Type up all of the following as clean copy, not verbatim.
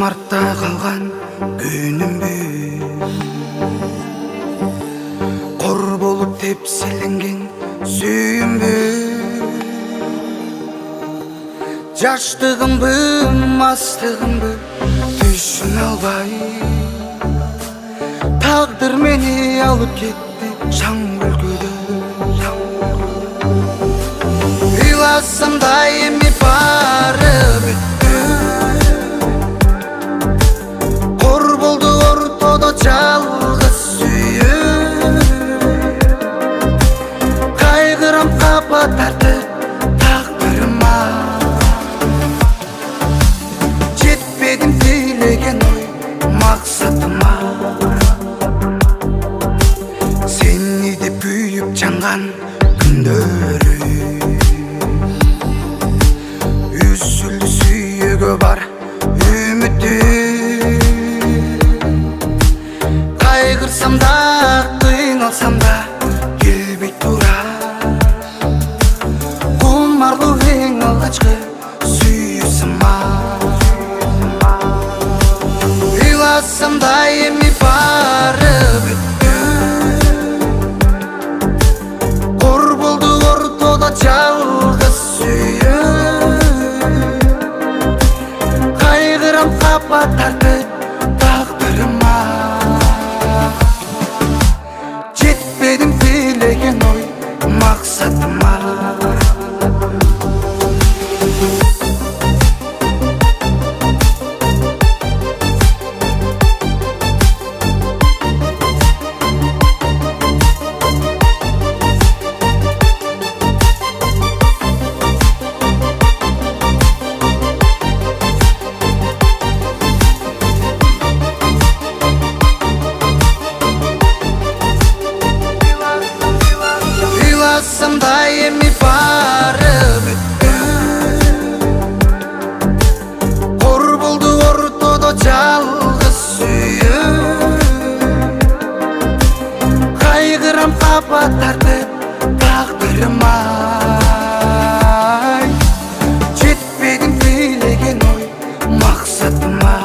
артта қалған күнімбі, қор болып тепселенген сүйімбі, жаштығымбы, мастығымбы түсіне албай, тағдыр мені алып кетті шаң өлкөдө. Ыйласам да эми бары бүттү, қор болды ортодо жалгыз сүйүү, кайгырам капа тартып тагдырыма, жетпедим тилеген ой максатыма. Сени деп күйүп жанган күндөрү, үзүлдү сүйүүгө бар үмүтү, кайгырсам да кыйналсам да келбей тура, кумарлуу эң алгачкы сүйүүсүма. Ыйласам да эми бары бүттү, қор болду ортодо жалгыз сүйүү, кайгырам капа тартып тагдырыма, жетпедим тилеген ой максатыма. Ыйласам да эми бары бүттү, қор болду ортодо жалгыз сүйүү, кайгырам капа тартып тагдырыма, жетпедим тилеген ой максатыма,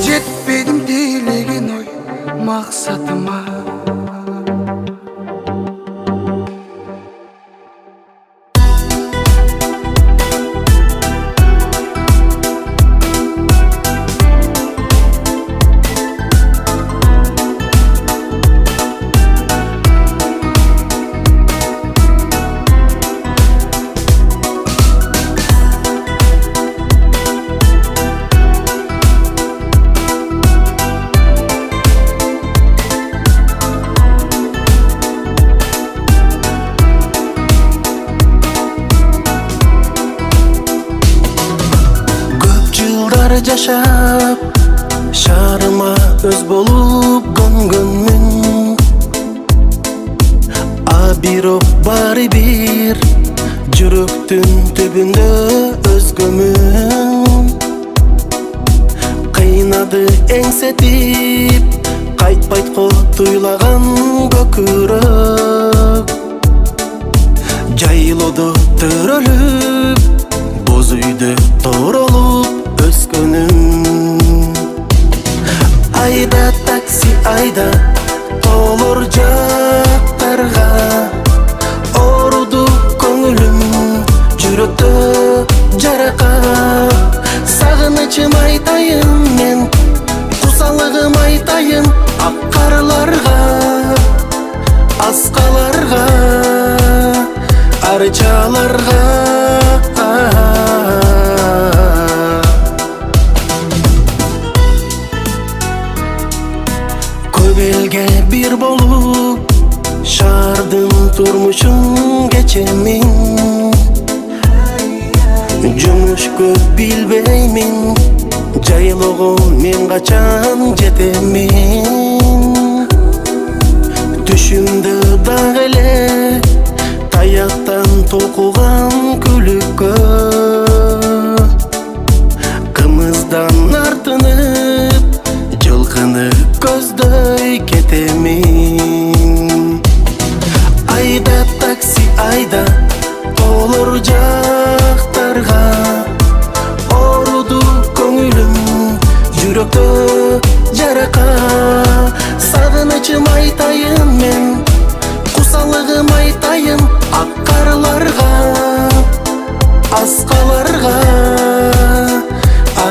жетпедим тилеген ой максатыма. Жашап шаарыма өз болуп көнгөнмүн, а бирок баары бир жүрөктүн түбүндө өзгөмүн. Кыйнады эңсетип кайтпайт котуйлаган көкүрөк, жайылоодо төрөлүп боз үйдө торолуп өскөнүм. Айда такси айда толор жактарга, ооруду көңүлүм жүрөктө жаракат. Сагынычым айтайын мен, кусалыгым айтайын ак карларга, аскаларга, арчаларга. Элге бир болуп шаардын турмушун кечемин, жумуш көп билбеймин, жайлоого мен качан жетемин. Түшүмдө дагы эле таяктан токуган күлүккө, кымыздан артынып жылкынып көздөй кетемин. Айда такси айда толор жактарга, оор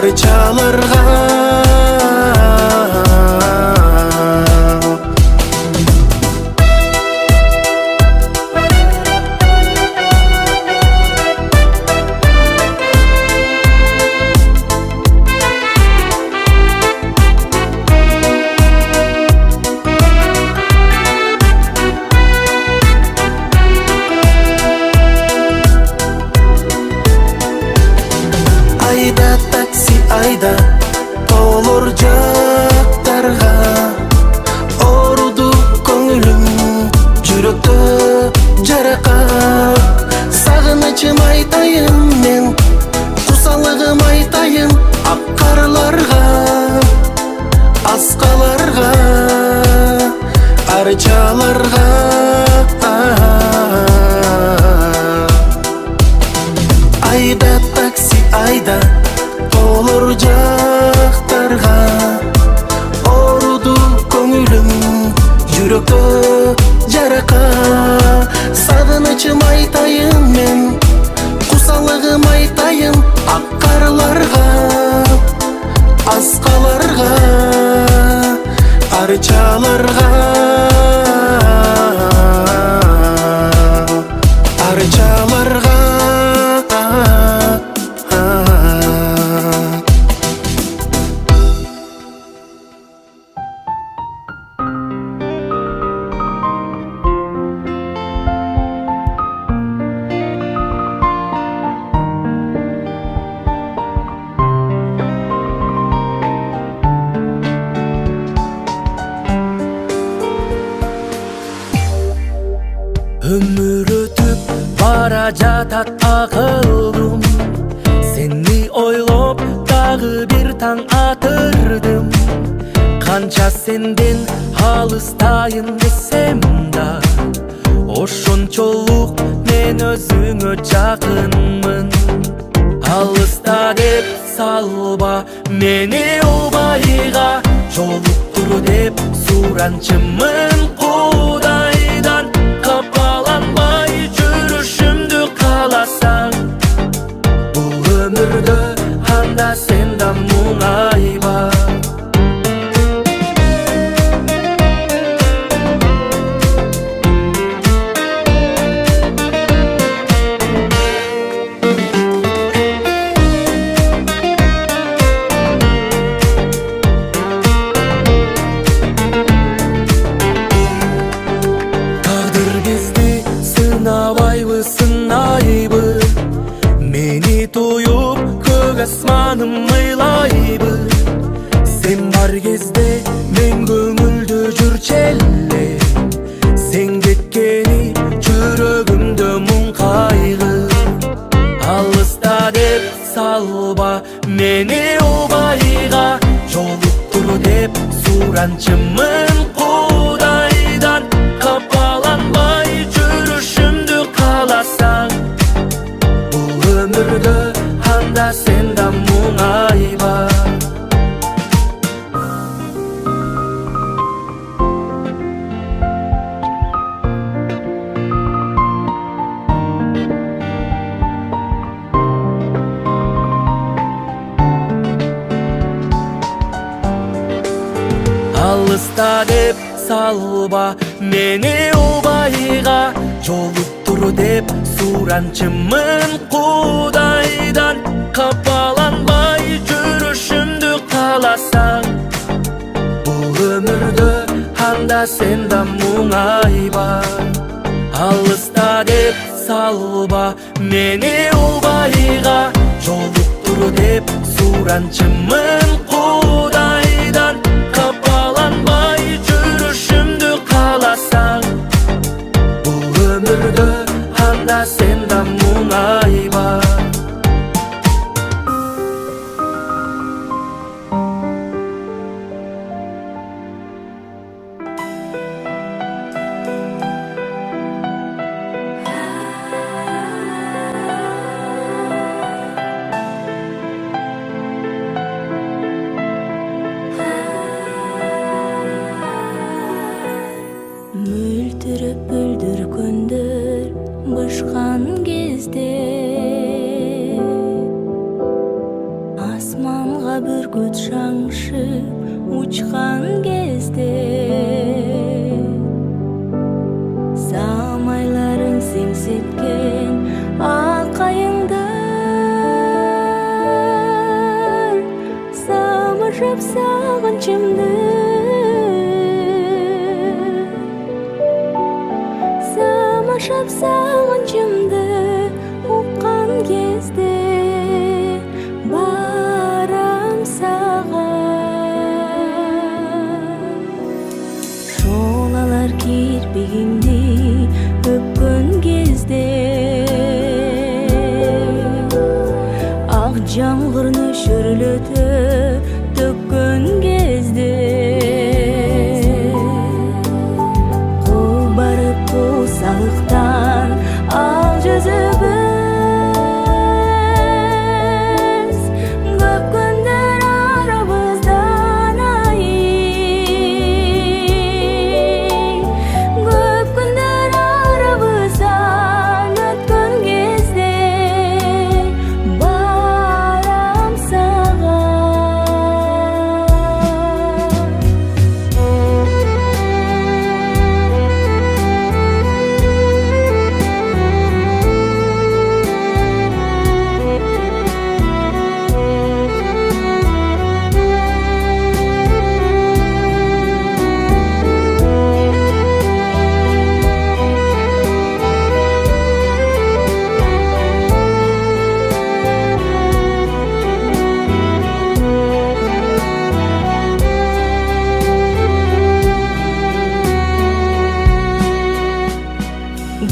арчаларга. Айда такси айда толор жактарга, оруду көңүлүм жүрөктө жаракат. Сагынычым айтайын мен, кусалыгым айтайын ак карларга, аскаларга, арчаларга. Айда такси айда толор жактарга, оруду көңүлүм жүрөктө жарака. Сагынычым айтайын мен, кусалыгым айтайын ак карларга, аскаларга, арчаларга, арчаларга. Ömür ötüp bара жатат акылым, сени ойлоп дагы бир таң атырдым. Канча сенден алыстайын десем да, ошончолук мен өзүңө жакынмын. Алыста деп салба мени убайга, жолуктур деп суранчымын Кудайдан. Капаланбай жүрүшүмдү кааласаң, бул өмүрдө анда сен да муңайба. Сынайбы, мени туюп көк асманым ыйлайбы. Сен бар кезде мен көңүлдө жүрчү эле, сен кеткени жүрөгүмдө муң кайгы. Алыста деп салба мени убайга, жолуктур деп суранчымын Кудайдан. Капаланбай жүрүшүмдү кааласаң, бул өмүрдө анда сен да муңайба. Алыста деп салба мени убайга, жолуктур деп суранчымын Кудайдан. Капаланбай жүрүшүмдү кааласаң, бул өмүрдө анда сен да муңайба. Алыста деп салба мени убайга, жолуктур деп суранчымын Кудайдан. Капаланбай жүрүшүмдү кааласаң, бул өмүрдө анда сен да муңайба. бүркүт шаңшып учкан кезде самайларың сеңсеткен акайыңдар самыржап сагынчымды самашап сагынчымды уккан кезде барам сага шолалар кирпигимди өпкөн кезде ак жамгыр нөшөрлөтө төккөн кезде кубарып кусалыктан ал жүзүбүз көп күндөр арабыздан көп күндөр арабыздан өткөн кезде барам сага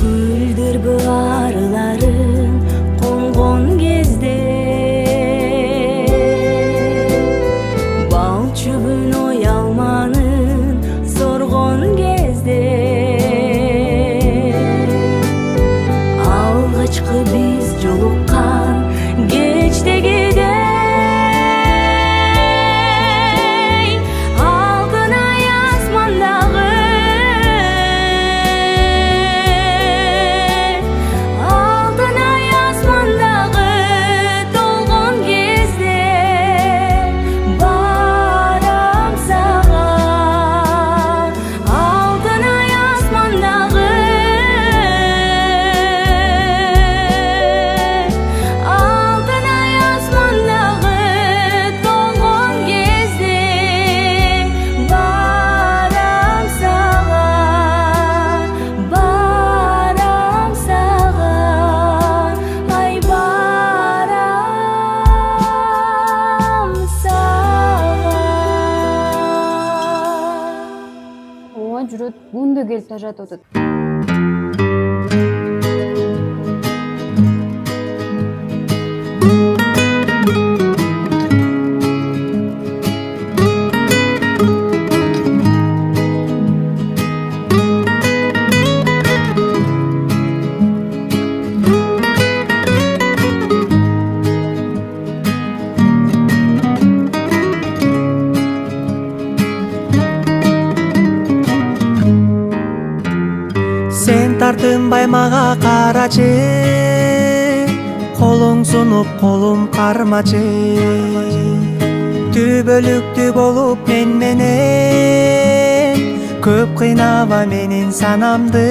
гүлдөргө арыларың конгон кезде бал чөбүн оялманын соргон кезде алгачкы биз жолуккан кечтегидей алтын ай асмандагы алтын ай асмандагы толгон кезде барам сага алтын ай асмандагы алтын ай асмандагы толгон кезде барам сага ай барам сага ооба жүрөт күндө келип тажатып атат. Sen тартынбай мага карачы колуң сунуп колум кармачы түбөлүктүү болуп менен көп кыйнаба менин санамды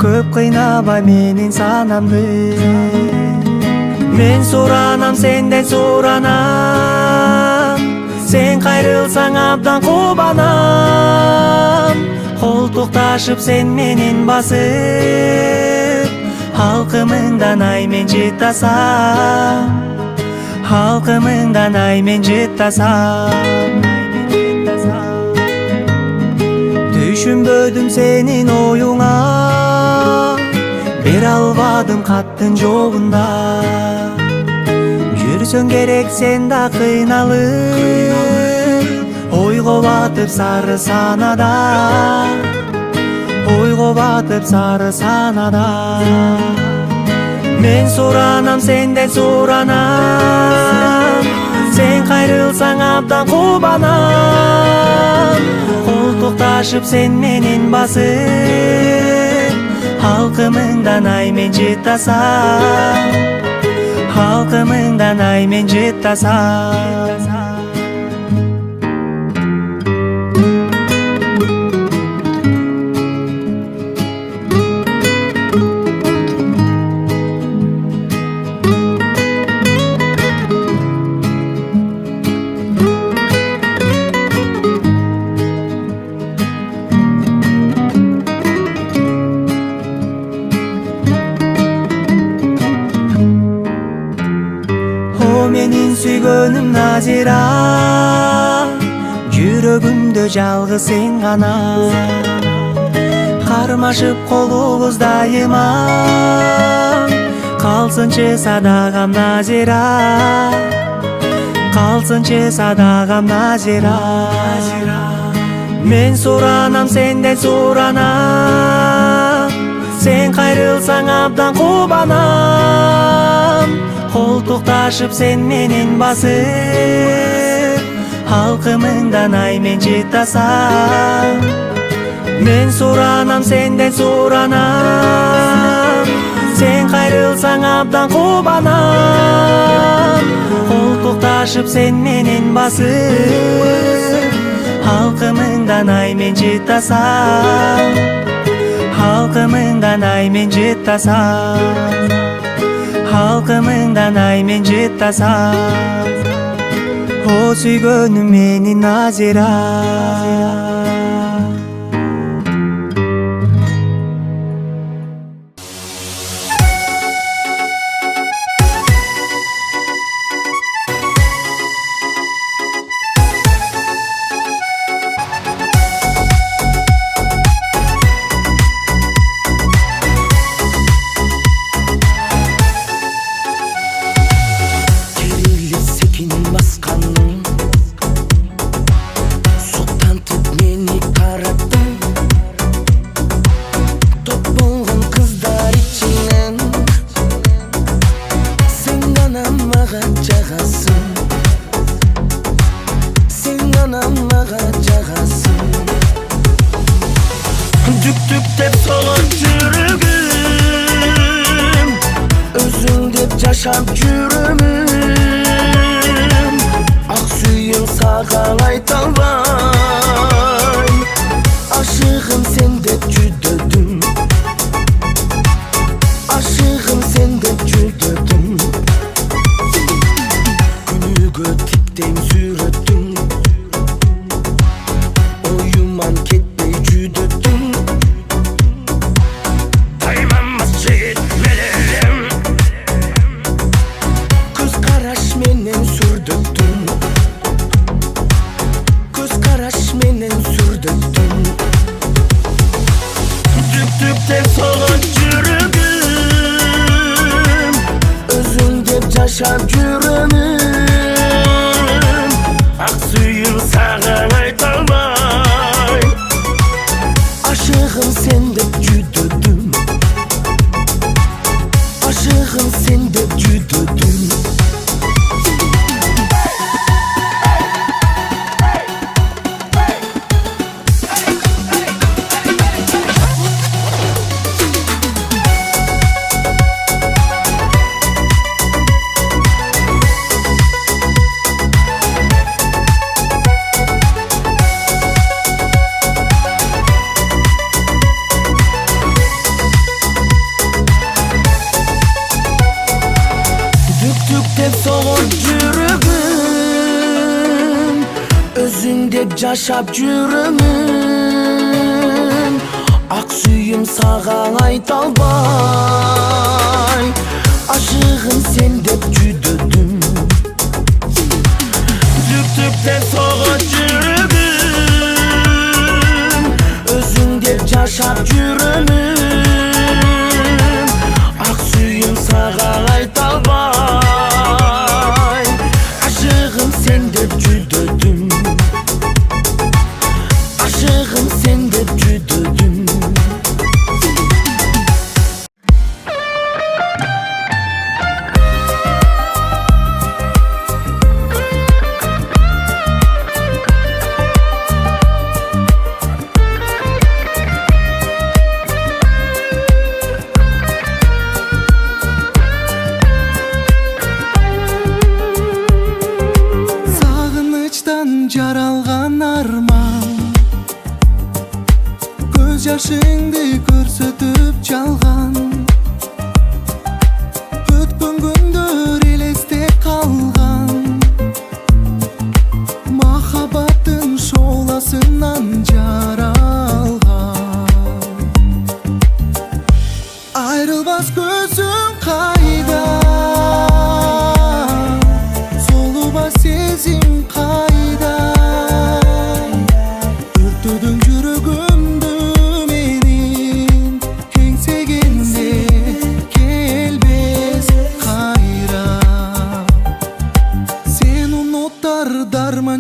көп кыйнаба менин санамды мен суранам сенден суранам сен кайрылсаң абдан кубанам колтукташып сен менен басып халкымыңдан ай мен жыттасам халкымыңдан ай мен жыттасам түшүнбөдүм сенин оюңа бере албадым каттын жоогунда жүрсөң керек сен да кыйналып ойго батып сары санада ойго батып сары санада мен суранам сенден суранам сен кайрылсаң абдан кубанам колтукташып сен менен басып халкымыңдан ай мен жыттасам Halkımından ay men jıttasam. O menin süygönüm Nazira, жүрөгүмдө жалгыз сен гана. Кармашып колубуз дайыма, калсынчы садагам Назира, калсынчы садагам Назира. Мен суранам, сенден суранам, сен кайрылсаң абдан кубанам. Колтукташып сен менен басып, халкымыңдан ай мен жыттасам. Мен суранам, сенден суранам, сен кайрылсаң абдан кубанам. Колтукташып сен менен басып, халкымыңдан ай мен жыттасам. Халкымыңдан ай мен жыттасам. Halkımından ay men jıttasam. O süygönüm meni Nazira. Dük dük dep soğuk yürügüm, özün dep yaşap yürümüm. Ak suyum sağa aytalbay, aşığım sen dep cüdödüm. Aşığım sen dep cüdödüm. Günügö tipten süröttüm, oyuman ketpey cüdödüm. Yaşap yürümüm, ak suyum sana aytalmay. Aşığım sen dep cüdödüm. Aşığım sen dep cüdödüm. Dep soğuk yürügüm, özün dep yaşap yürümüm. Ak suyum sağa aytalbay, aşığım sen dep cüdödüm. Dük dük dep soğuk yürügüm, özün dep yaşap yürümüm. Ak suyum sağa aytalbay, sen dep cüdödüm. Aşığım sen dep cüdödüm.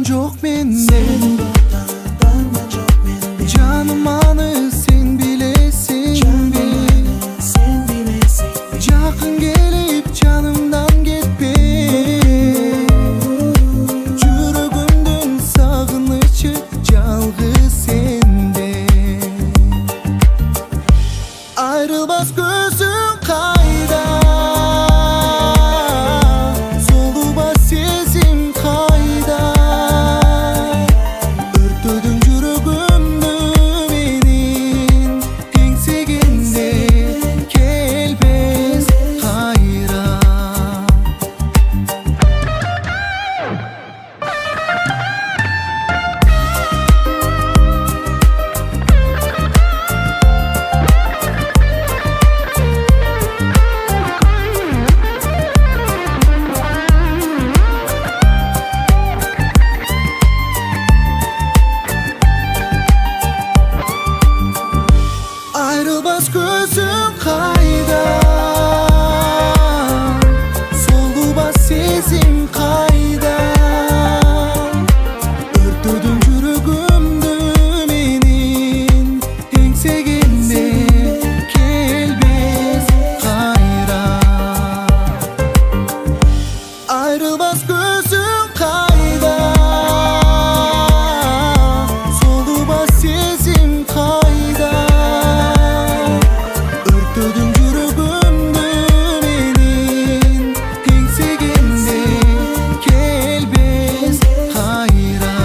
çok mende. Canım anı sen bilesin be. Yakın gelip canımdan gitme. Yüreğimden sağınıcı çalgı sende. Ayrılmaz gözüm kayda, soluma sezim kayda. Örtüdüm yüreğimde menin kengseginde kelbez hayra. Ayrılmaz gözüm kayda, soluma sezim kayda. Örtüdüm yüreğimde menin kengseginde kelbez hayra. Ayrılmaz gözüm kayda, soluma sezim kayda. Örtüdüm yüreğimde menin kengseginde kelbez hayra.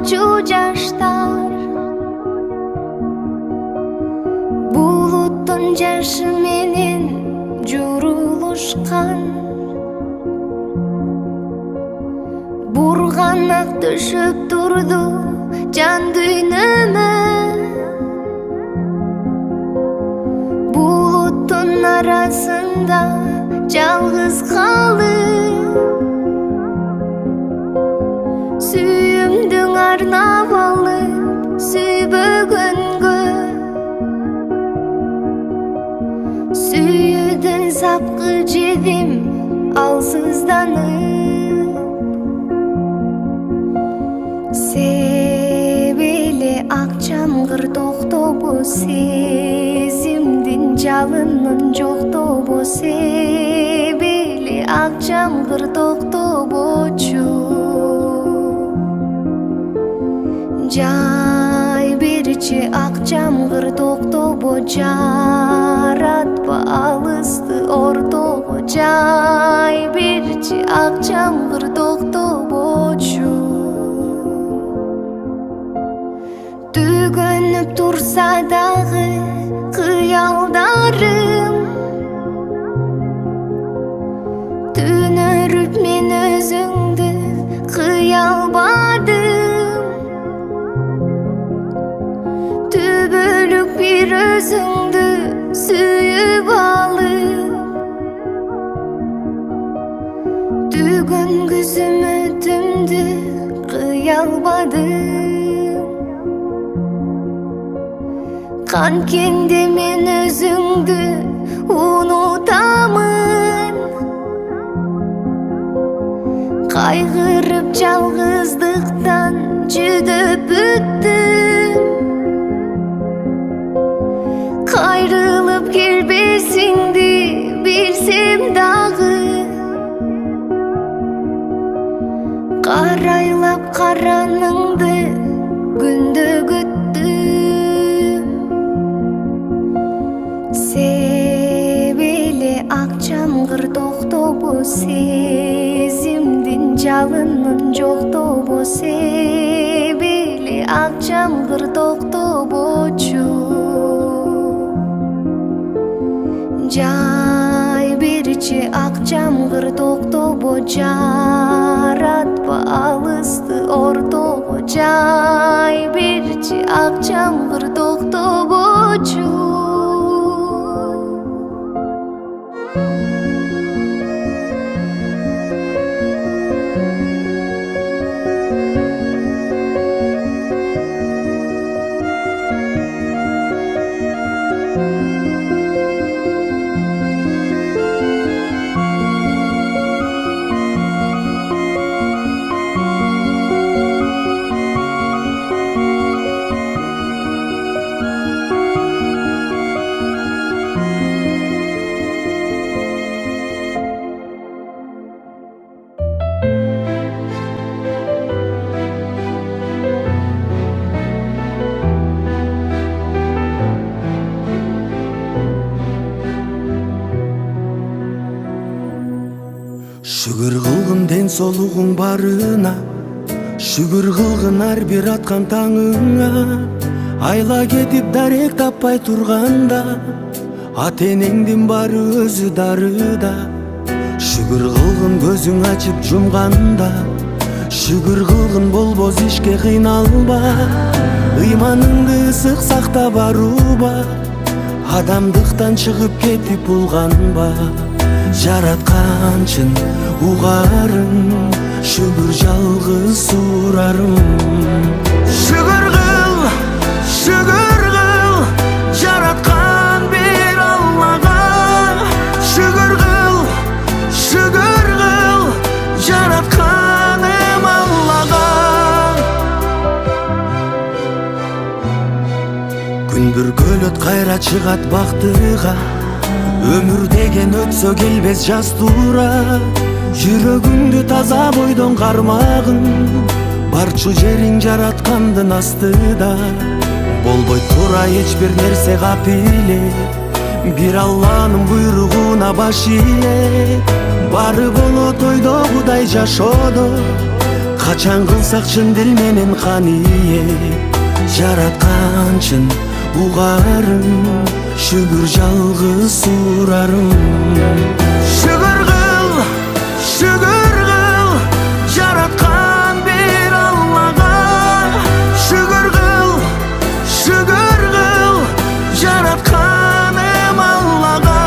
акчу жаштар булуттун жашы менен журулушкан бурганак түшүп турду жан дүйнөмө булуттун арасында жалгыз калып сүйүмдүң арнап алып сүйбөгөнгө сүйүүдөн сапкы жедим алсызданып себеле ак жамгыр токтобу сезимдин жалынын жоктобу себеле ак жамгыр токтобочу жай берчи ак жамгыр токтобо жаратпа алысты ортого жай берчи ак жамгыр токтобочу төгөнүп турса дагы кыялдарым түнөрүп мен өзүңдү кыя албадым түбөлүк бир өзүңдү сүйүп алып түйгөн күзүм өтүмдү кыя албадым канткенде мен өзүңдү унутамын кайгырып жалгыздыктан жүдөп бүттүм кайрылып келбесиңди билсем дагы карайлап караныңды күндө күттүм себеле ак жамгыр токтобу сезимдин жалынын жоктобу себеле ак жамгыр токтобочу жай берчи ак жамгыр токтобо жаратпа алысты ортого жай берчи ак жамгыр токтобочу Шүгүр кылгын ден соолугуң барына шүгүр кылгын ар бир аткан таңыңа айла кетип дарек таппай турганда ата энеңдин баары өзү дарыда шүгүр кылгын көзүң ачып жумганда шүгүр кылгын болбос ишке кыйналба ыйманыңды ысык сактап барууба адамдыктан чыгып кетип булганба жаратканчын угарым шүгүр жалгыз сурарым шүгүр кыл жараткан бир Аллага шүгүр кыл жаратканым Аллага күн бүркөлөт кайра чыгат бактыга өмүр деген өтсө келбес жаз туура жүрөгүңдү таза бойдон кармагын барчу жериң жараткандын астыда болбой тура эч бир нерсе капиле бир Алланын буйругуна баш ийе баары болот ойдогудай жашоодо Качан кылсак чын дил менен каниет, жаратканчын угарым, шүгүр жалгыз урарым. Шүгүр кыл, жараткан бир Аллага. Шүгүр кыл, жаратканым Аллага.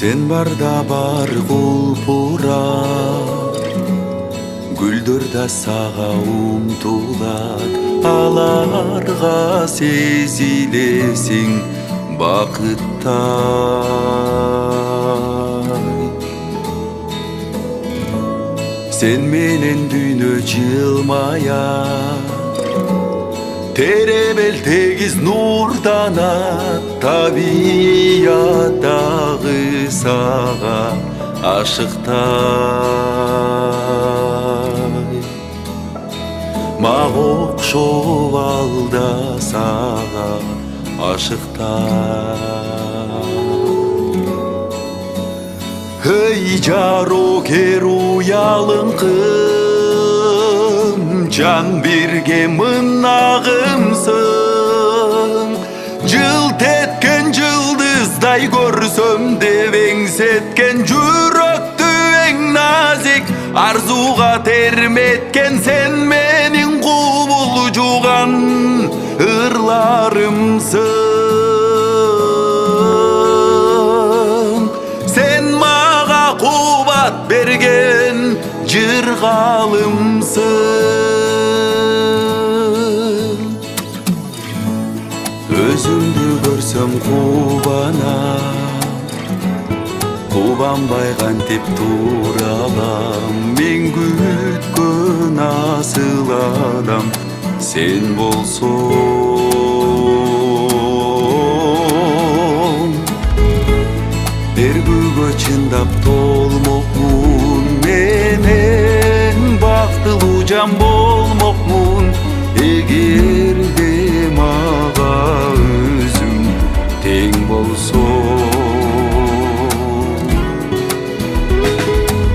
Sen barda бар кулпурар, гүлдөр да сага умтулат, аларга сезилесиң бакыттай. Sen менен дүйнө жылмаят, теребел тегиз нурданат, табият дагы сага ашыктай. Мага окшоп ал да сага ашыктай. Эй жарокер уялыңкым, жан бирге мынагымсың. Жылт эткен жылдыздай көрсөм деп эңсеткен жүрөктү эң назик арзуга терметкен сен менин кубулжуган ырларымсың. Сен мага кубат берген жыргалымсың. Өзүмдү көрсөм кубанбай кантип туралам. Мен күткөн асыл адам сен болсоң. Эргүүгө чындап толмокмун, менен бактылуу жан болмокмун. Эгерде мага өзүң тең болсоң.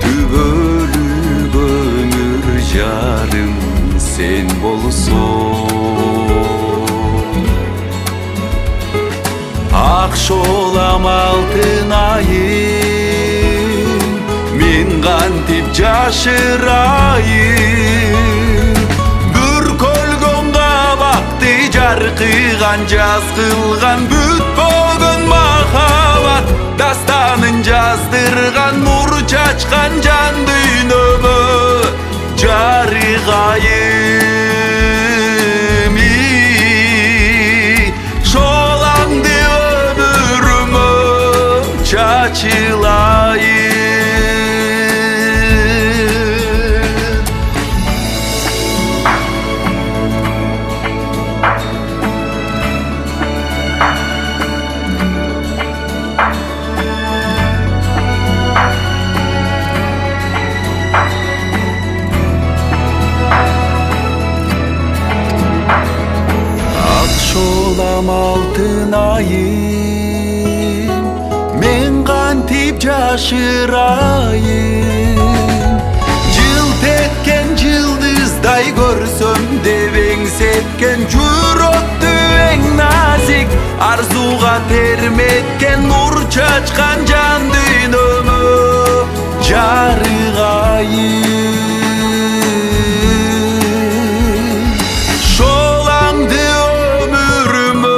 Түбөлүк өмүр жарым сен болсоң. Акшолам алтын айым, мен кантип жашырайын. Жаркыган жаз кылган бүтпөгөн махабат дастанын жаздырган нур чачкан жан дүйнөмө жарыгайым. Шолаңды өмүрүмө чачылайын. Akşolam altın ayım, men kantip jaşırayım. sepken жүрөктү эң назик арзуга терметкен нур чачкан жан дүйнөмө жарыгайын шолаңды өмүрүмө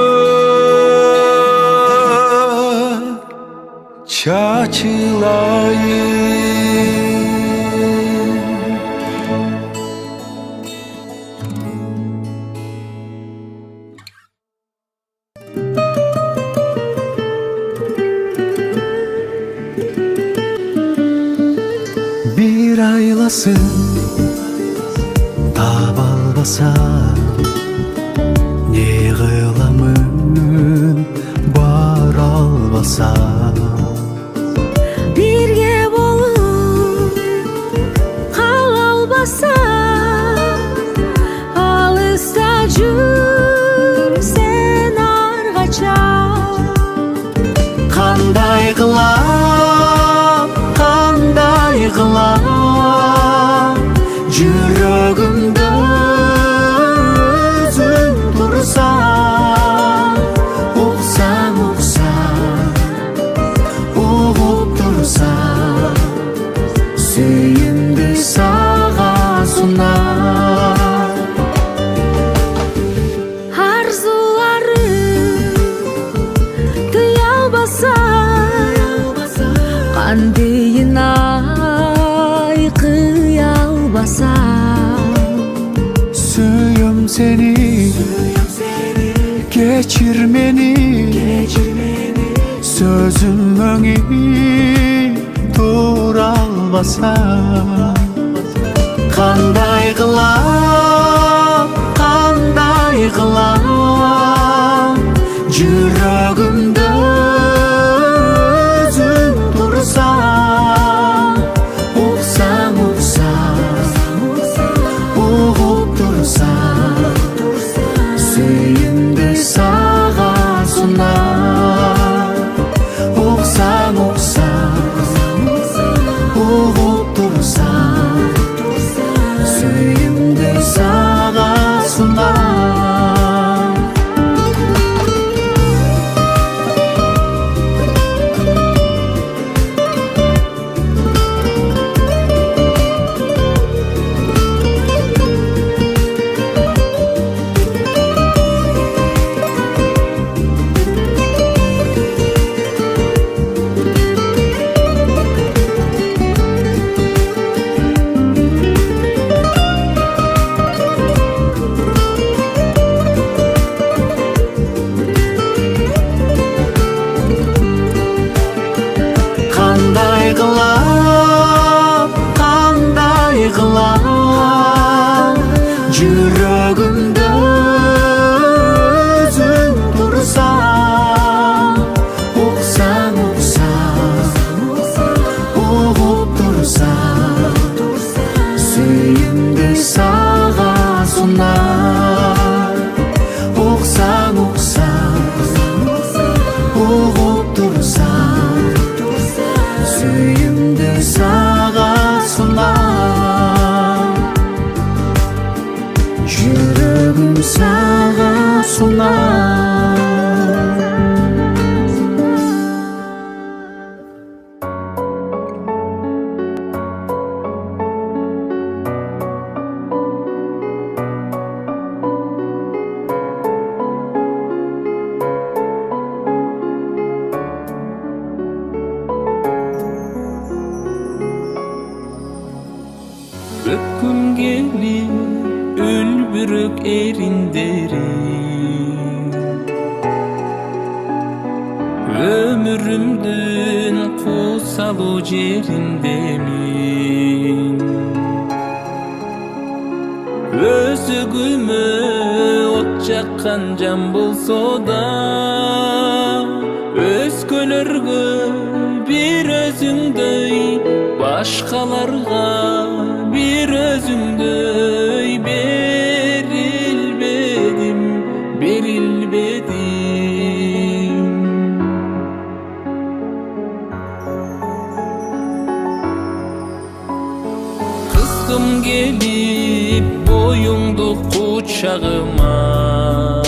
чачылайын. Bir aylasın таба албаса не кыламын бара албаса Birge bolup kala alбаса алыста жүр sen аргача кандай кылам жүрөгүмдө өзүң турсаң уксаң угуп турсаң сүйүмдү сага сунам Арзуларым тыя албаса кандайын кыя албаса сүйөм сени кечир мени сөзүм өңү тура албаса кандай кылам жүрөгүмдө өзүң турсаң уксаң угуп турсаң сүйүмдү сага сунам уксаң угуп турсаң сүйүмдү сага сунам кандай кылам жүрөгүмдө өзүң турсаң уксаң угуп турсаң сүйүмдү сага сунам уксаң угуп турсаң сүйүмдү сага сунам жүрөгүм сага сунам Öpküm gelip ülbürük erinderim Ömürümdün kusalı jerindemin Özügüme ot jakkan jan bolso da Özgölөрgө bir özüңдөй Başkalarga bir özüңдөy berilbedim Kızgım gelip boyungdu kuç кучагыма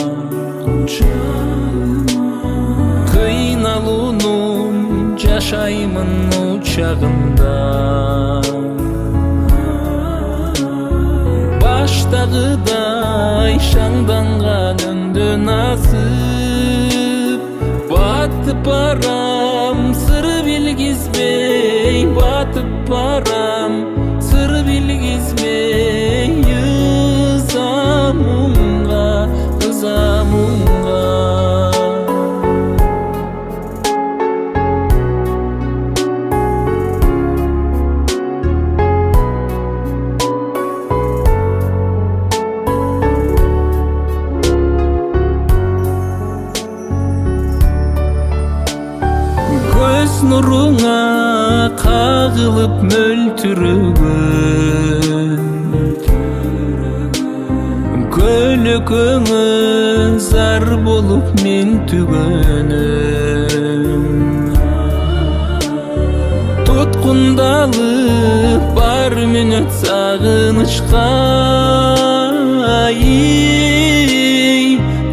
кыйналуунун жашаймын учагында баштагыдай шаңданган өндөн асып батып барам сыр билгизбей батып барам сыр билгизбей ызамунга ызамунга көз нуруңа кагылып мөлтүрөгөн көлөкөңө зар болуп мен түгөнөм туткундалып бар мүнөт сагынычка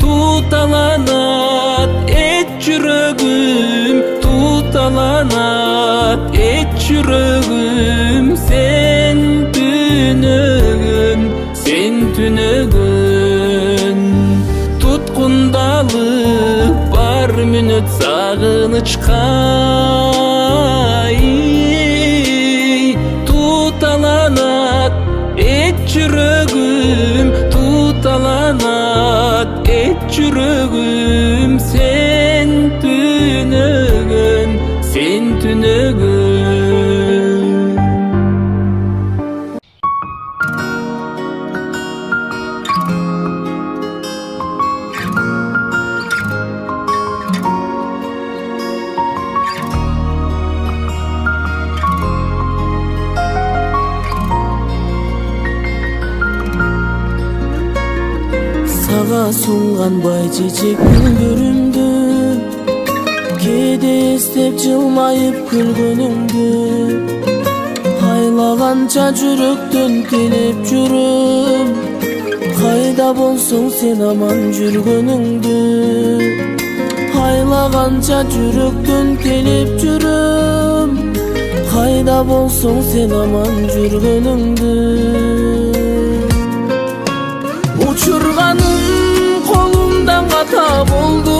туталанат эт жүрөгүм туталанат эт жүрөгүм сен түнөгөн туткундалып бар мүнөт сагынычка туталанат эт жүрөгүм туталанат эт жүрөгүм сен түнөгөн Сага сунган бай чечек күндөрүмдү кээде эстеп жылмайып күлгөнүңдү айлаганча жүрөктөн келип жүрөм кайда болсоң сен аман жүргөнүңдү айлаганча жүрөктөн келип жүрөм кайда болсоң сен аман жүргөнүңдү учурганым колумдан ката болду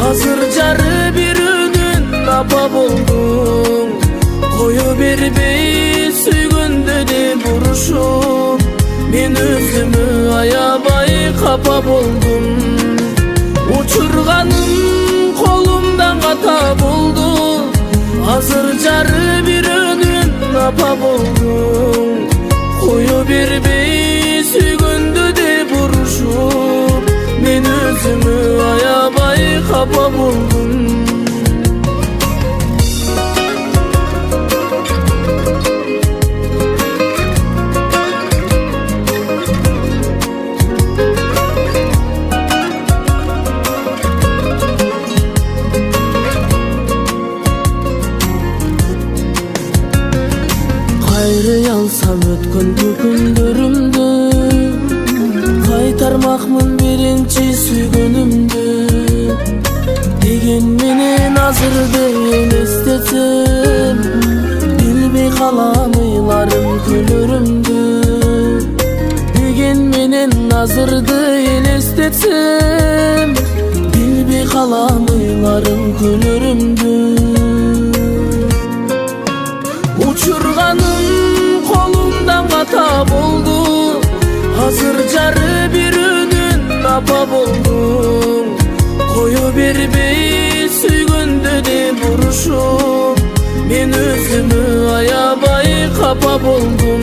азыр жары бирөөнүн апа болдуң кое бербей сүйгөндө де бурушуп мен өзүмө аябай капа болдум учурганым колумдан ката болду азыр жары бирөөнүн апа болдуң кое бербей сүйгөндө де бурушуп мен өзүмө аябай капа болдум кайрый алсам өткөн күндөрүмдү кайтармакмын биринчи сүйгөнүмдү деген менен азырды элестетсем билбей калам ыйларым күнөрүмдү деген менен азырды элестетсем билбей калам ыйларым күнөрүмдү учурганым колумдан ката болду азыр жары бирөөнүн апа болдуң кое бербей сүйгөндө де бурушуп мен өзүмө аябай капа болдум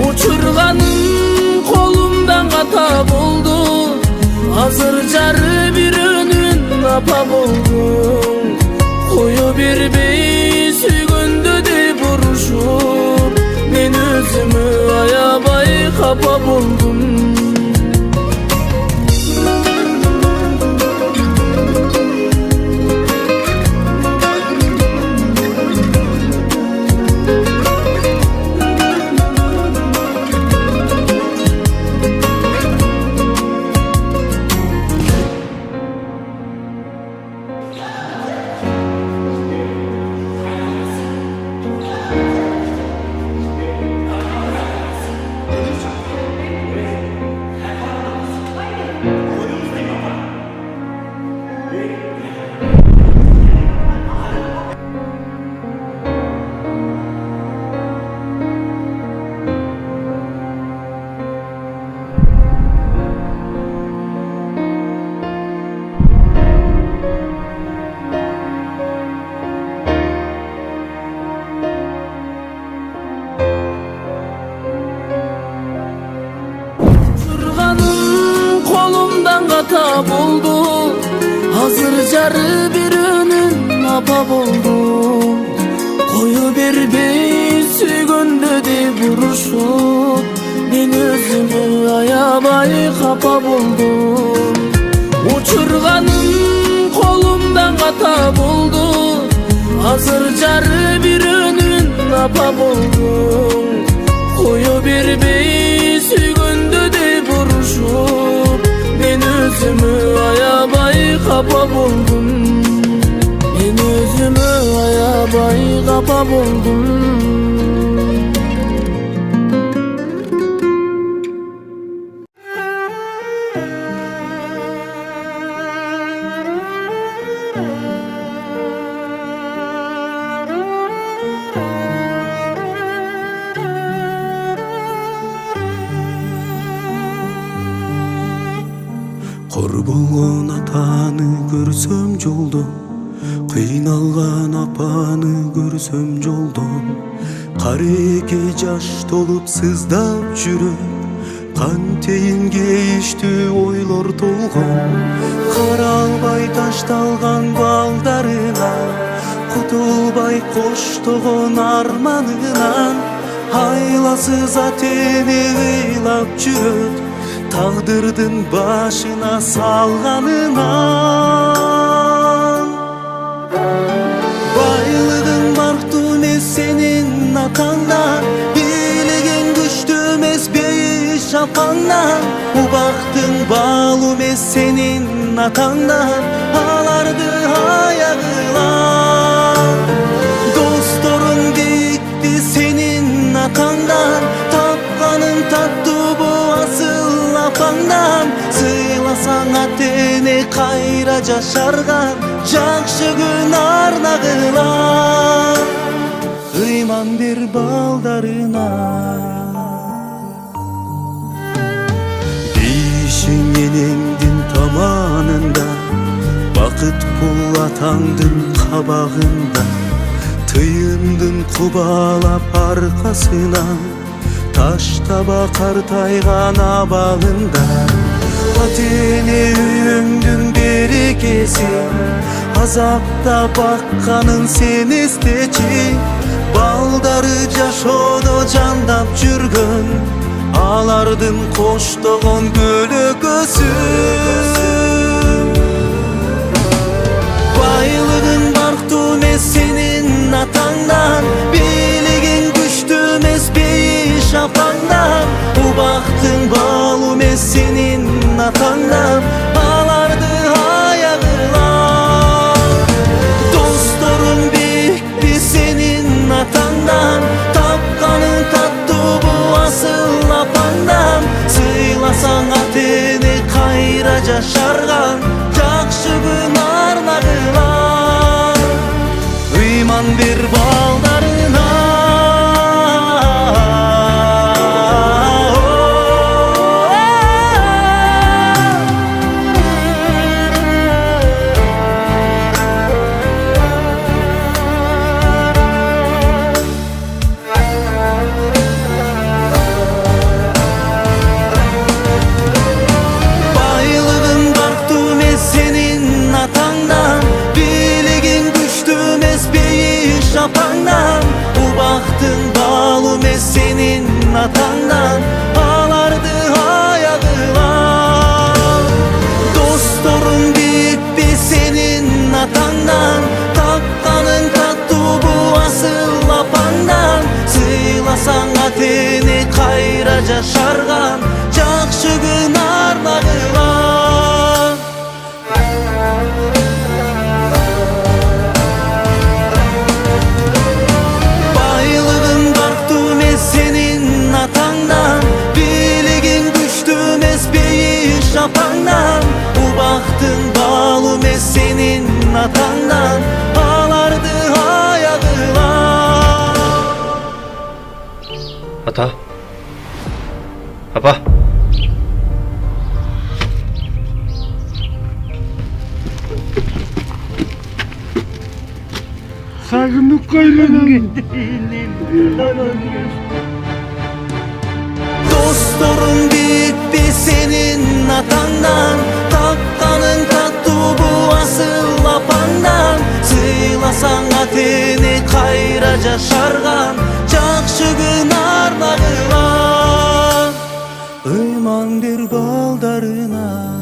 учурганым колумдан ката болду азыр жары бирөөнүн апа болдуң кое бербей сүйгөндө де бурушуп мен өзүмө аябай капа болдум ata boldu. Hazır jarı birinin apa boldu. Koyu berbey süygöndü de buruşup, men özümü ayabay kapa boldum. Uçurganım kolumdan ata boldu. Hazır jarı birinin apa boldum. Koyu berbey süygöndü de buruşup, men özümü ayabay kapa boldum. Men özümü ayabay kapa boldum. Kor bolgon atany görsöm jolda, kıynalgan apany görsöm jolda. Kareke jaş tolup sızdap жүрөм, кантейин кейişti ойлор толгон. Каралбай ташталган балдарына, кутулбай коштогон арманынан. Айласыз атени ыйлап жүрөт, tağdırdın başına salganından. Baylığın barktumes senin atandan, biligin güçtümes beyiş apandan. Bu baktın bağlumes senin atandan, alardı ayağılar. Dostorun dikti senin atandan, tapkanın tatlı bu asıl apandan. Sıylasan atene kayra jaşargan, jakşı gün arnagılar. Kıyman bir baldarına, deyişin enеңdin tamanında. Bakıt pul atandın kabağında, tıyındın kubalap arkasına. Taştaba kartaygan abağında, atene üyüngdün berekesi. Azapta bakkanın sen isteçi, baldarı jaşodo jandap жүргөн. Alardın koştogon bölögösün. Baylığın barktumes senin atandan, biligin güçtümes beyiş apandan. Bu baktın bağlumes senin atandan, alardı ayağılar. Dostorun bikti senin atandan, tapkanın tatlı bu asıl apandan. Sıylasan ateni kayra jaşargan, jakşı gün arnagılar. Uyman bir baldarına, bu baktın bağlumes senin atandan, alardı ayağılar. Dostorun bitti senin atandan, tapkanın tatlı bu asıl apandan. Sıylasan ateni kayra jaşargan, jakşı gün arnagılar. Biligin güçtümes beyiş apandan. Bu baktın bağlumes senin atandan, alardı ayağılar. Ata. Apa. Sagınlık kaylanım. Dostorun bitti senin atandan, tak жашарган жакшы күн арнагыла ыйман бер балдарына